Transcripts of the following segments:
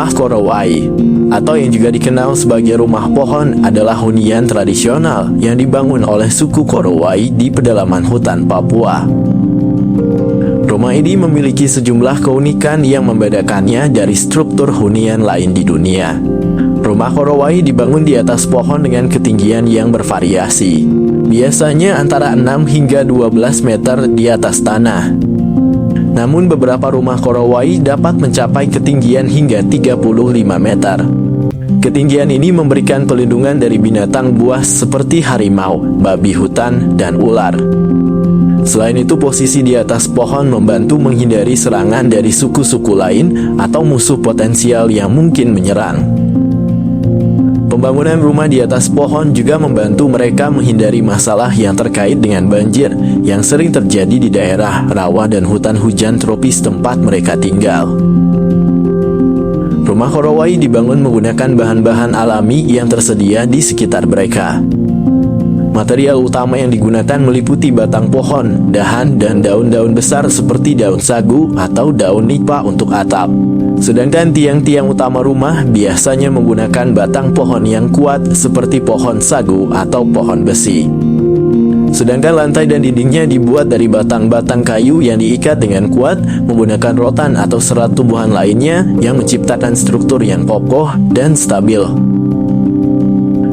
Rumah Korowai, atau yang juga dikenal sebagai rumah pohon, adalah hunian tradisional yang dibangun oleh suku Korowai di pedalaman hutan Papua. Rumah ini memiliki sejumlah keunikan yang membedakannya dari struktur hunian lain di dunia. Rumah Korowai dibangun di atas pohon dengan ketinggian yang bervariasi, biasanya antara 6 hingga 12 meter di atas tanah. Namun beberapa rumah Korowai dapat mencapai ketinggian hingga 35 meter. Ketinggian ini memberikan perlindungan dari binatang buas seperti harimau, babi hutan, dan ular. Selain itu, posisi di atas pohon membantu menghindari serangan dari suku-suku lain atau musuh potensial yang mungkin menyerang. Pembangunan rumah di atas pohon juga membantu mereka menghindari masalah yang terkait dengan banjir yang sering terjadi di daerah rawa dan hutan hujan tropis tempat mereka tinggal. Rumah Korowai dibangun menggunakan bahan-bahan alami yang tersedia di sekitar mereka. Material utama yang digunakan meliputi batang pohon, dahan, dan daun-daun besar seperti daun sagu atau daun nipah untuk atap. Sedangkan tiang-tiang utama rumah biasanya menggunakan batang pohon yang kuat seperti pohon sagu atau pohon besi. Sedangkan lantai dan dindingnya dibuat dari batang-batang kayu yang diikat dengan kuat menggunakan rotan atau serat tumbuhan lainnya yang menciptakan struktur yang kokoh dan stabil.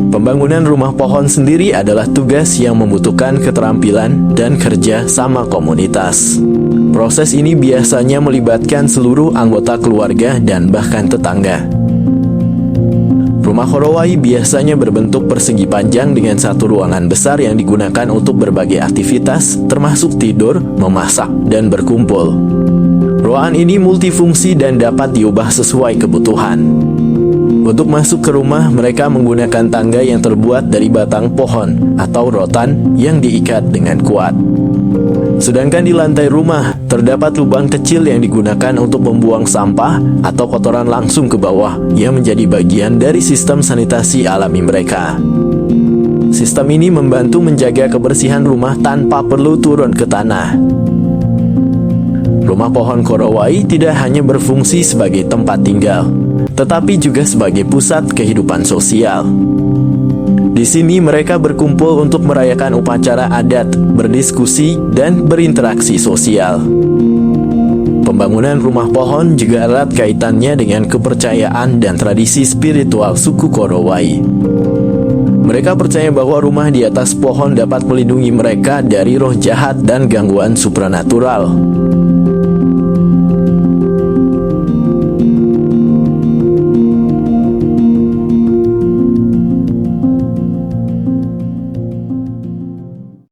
Pembangunan rumah pohon sendiri adalah tugas yang membutuhkan keterampilan dan kerja sama komunitas. Proses ini biasanya melibatkan seluruh anggota keluarga dan bahkan tetangga. Rumah Korowai biasanya berbentuk persegi panjang dengan satu ruangan besar yang digunakan untuk berbagai aktivitas, termasuk tidur, memasak, dan berkumpul. Ruangan ini multifungsi dan dapat diubah sesuai kebutuhan. Untuk masuk ke rumah, mereka menggunakan tangga yang terbuat dari batang pohon atau rotan yang diikat dengan kuat. Sedangkan di lantai rumah, terdapat lubang kecil yang digunakan untuk membuang sampah atau kotoran langsung ke bawah yang menjadi bagian dari sistem sanitasi alami mereka. Sistem ini membantu menjaga kebersihan rumah tanpa perlu turun ke tanah. Rumah pohon Korowai tidak hanya berfungsi sebagai tempat tinggal, tetapi juga sebagai pusat kehidupan sosial. Di sini mereka berkumpul untuk merayakan upacara adat, berdiskusi, dan berinteraksi sosial. Pembangunan rumah pohon juga erat kaitannya dengan kepercayaan dan tradisi spiritual suku Korowai. Mereka percaya bahwa rumah di atas pohon dapat melindungi mereka dari roh jahat dan gangguan supranatural.